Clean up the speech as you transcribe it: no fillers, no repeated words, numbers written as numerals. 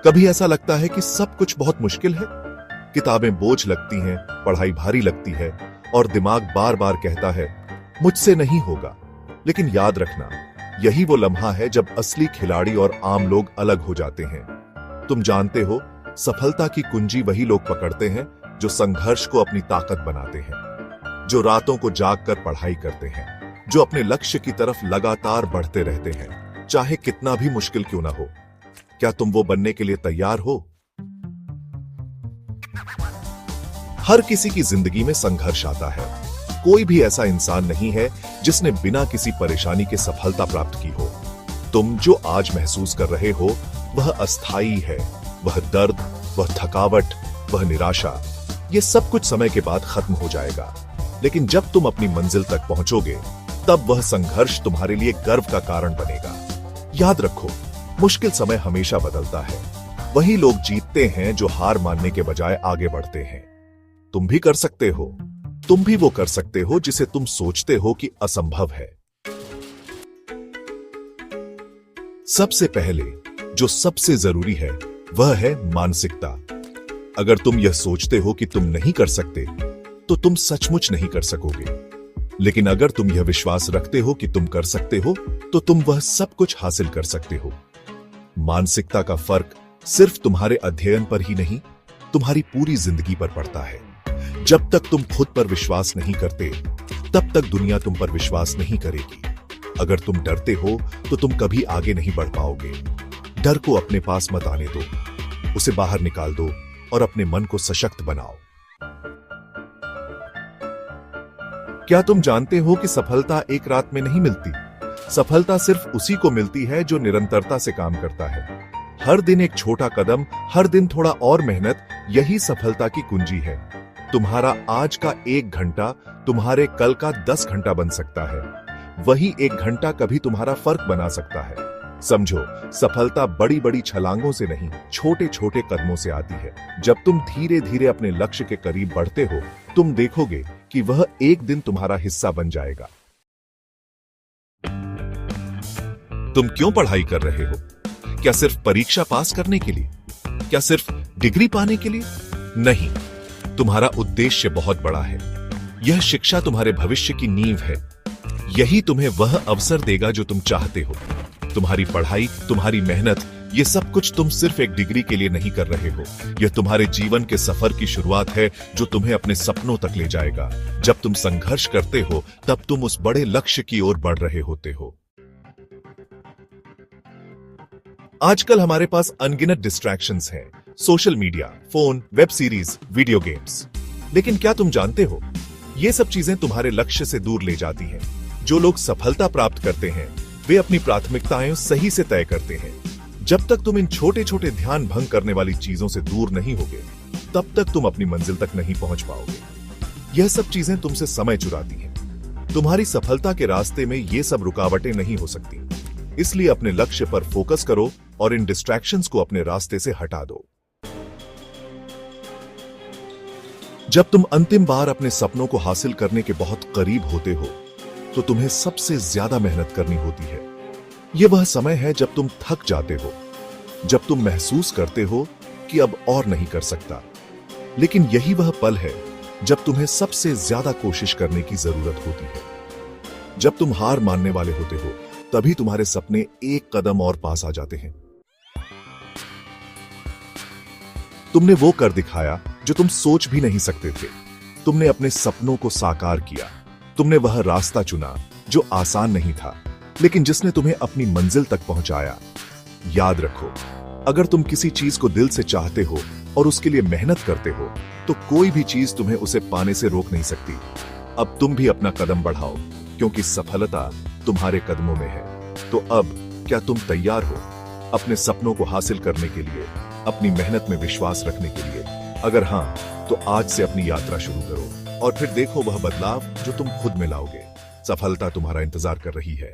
कभी ऐसा लगता है कि सब कुछ बहुत मुश्किल है। किताबें बोझ लगती हैं, पढ़ाई भारी लगती है और दिमाग बार बार कहता है मुझसे नहीं होगा। लेकिन याद रखना, यही वो लम्हा है जब असली खिलाड़ी और आम लोग अलग हो जाते हैं। तुम जानते हो, सफलता की कुंजी वही लोग पकड़ते हैं जो संघर्ष को अपनी ताकत बनाते हैं, जो रातों को जागकर पढ़ाई करते हैं, जो अपने लक्ष्य की तरफ लगातार बढ़ते रहते हैं, चाहे कितना भी मुश्किल क्यों ना हो। क्या तुम वो बनने के लिए तैयार हो? हर किसी की जिंदगी में संघर्ष आता है। कोई भी ऐसा इंसान नहीं है जिसने बिना किसी परेशानी के सफलता प्राप्त की हो। तुम जो आज महसूस कर रहे हो वह अस्थायी है। वह दर्द, वह थकावट, वह निराशा, ये सब कुछ समय के बाद खत्म हो जाएगा। लेकिन जब तुम अपनी मंजिल तक पहुंचोगे, तब वह संघर्ष तुम्हारे लिए गर्व का कारण बनेगा। याद रखो, मुश्किल समय हमेशा बदलता है। वही लोग जीतते हैं जो हार मानने के बजाय आगे बढ़ते हैं। तुम भी कर सकते हो। तुम भी वो कर सकते हो जिसे तुम सोचते हो कि असंभव है। सबसे पहले जो सबसे जरूरी है वह है मानसिकता। अगर तुम यह सोचते हो कि तुम नहीं कर सकते, तो तुम सचमुच नहीं कर सकोगे। लेकिन अगर तुम यह विश्वास रखते हो कि तुम कर सकते हो, तो तुम वह सब कुछ हासिल कर सकते हो। मानसिकता का फर्क सिर्फ तुम्हारे अध्ययन पर ही नहीं, तुम्हारी पूरी जिंदगी पर पड़ता है। जब तक तुम खुद पर विश्वास नहीं करते, तब तक दुनिया तुम पर विश्वास नहीं करेगी। अगर तुम डरते हो, तो तुम कभी आगे नहीं बढ़ पाओगे। डर को अपने पास मत आने दो, उसे बाहर निकाल दो और अपने मन को सशक्त बनाओ। क्या तुम जानते हो कि सफलता एक रात में नहीं मिलती? सफलता सिर्फ उसी को मिलती है जो निरंतरता से काम करता है। हर दिन एक छोटा कदम, हर दिन थोड़ा और मेहनत, यही सफलता की कुंजी है। तुम्हारा आज का 1 घंटा तुम्हारे कल का 10 घंटा बन सकता है। वही 1 घंटा कभी तुम्हारा फर्क बना सकता है। समझो, सफलता बड़ी बड़ी छलांगों से नहीं, छोटे छोटे कदमों से आती है। जब तुम धीरे धीरे अपने लक्ष्य के करीब बढ़ते हो, तुम देखोगे कि वह एक दिन तुम्हारा हिस्सा बन जाएगा। तुम क्यों पढ़ाई कर रहे हो? क्या सिर्फ परीक्षा पास करने के लिए? क्या सिर्फ डिग्री पाने के लिए? नहीं, तुम्हारा उद्देश्य बहुत बड़ा है। यह शिक्षा तुम्हारे भविष्य की नींव है। यही तुम्हें वह अवसर देगा जो तुम चाहते हो। तुम्हारी पढ़ाई, तुम्हारी मेहनत, ये सब कुछ तुम सिर्फ एक डिग्री के लिए नहीं कर रहे हो। यह तुम्हारे जीवन के सफर की शुरुआत है जो तुम्हें अपने सपनों तक ले जाएगा। जब तुम संघर्ष करते हो, तब तुम उस बड़े लक्ष्य की ओर बढ़ रहे होते हो। आजकल हमारे पास अनगिनत डिस्ट्रैक्शंस हैं। Social media, phone, web series, video games. लेकिन क्या तुम जानते हो, ये सब चीजें तुम्हारे लक्ष्य से दूर ले जाती हैं। जो लोग सफलता प्राप्त करते हैं, वे अपनी प्राथमिकताएं सही से तय करते हैं। जब तक तुम इन छोटे छोटे ध्यान भंग करने वाली चीजों से दूर नहीं होगे, तब तक तुम अपनी मंजिल तक नहीं पहुंच पाओगे। यह सब चीजें तुमसे समय चुराती हैं। तुम्हारी सफलता के रास्ते में ये सब रुकावटें नहीं हो सकती। इसलिए अपने लक्ष्य पर फोकस करो और इन डिस्ट्रैक्शंस को अपने रास्ते से हटा दो। जब तुम अंतिम बार अपने सपनों को हासिल करने के बहुत करीब होते हो, तो तुम्हें सबसे ज्यादा मेहनत करनी होती है। यह वह समय है जब तुम थक जाते हो, जब तुम महसूस करते हो कि अब और नहीं कर सकता। लेकिन यही वह पल है जब तुम्हें सबसे ज्यादा कोशिश करने की जरूरत होती है। जब तुम हार मानने वाले होते हो, तभी तुम्हारे सपने एक कदम और पास आ जाते हैं। तुमने वो कर दिखाया जो तुम सोच भी नहीं सकते थे। तुमने अपने सपनों को साकार किया। तुमने वह रास्ता चुना जो आसान नहीं था, लेकिन जिसने तुम्हें अपनी मंजिल तक पहुंचाया। याद रखो, अगर तुम किसी चीज को दिल से चाहते हो और उसके लिए मेहनत करते हो, तो कोई भी चीज तुम्हें उसे पाने से रोक नहीं सकती। अब तुम भी अपना कदम बढ़ाओ, क्योंकि सफलता तुम्हारे कदमों में है। तो अब क्या तुम तैयार हो अपने सपनों को हासिल करने के लिए, अपनी मेहनत में विश्वास रखने के लिए? अगर हां, तो आज से अपनी यात्रा शुरू करो और फिर देखो वह बदलाव जो तुम खुद में लाओगे। सफलता तुम्हारा इंतजार कर रही है।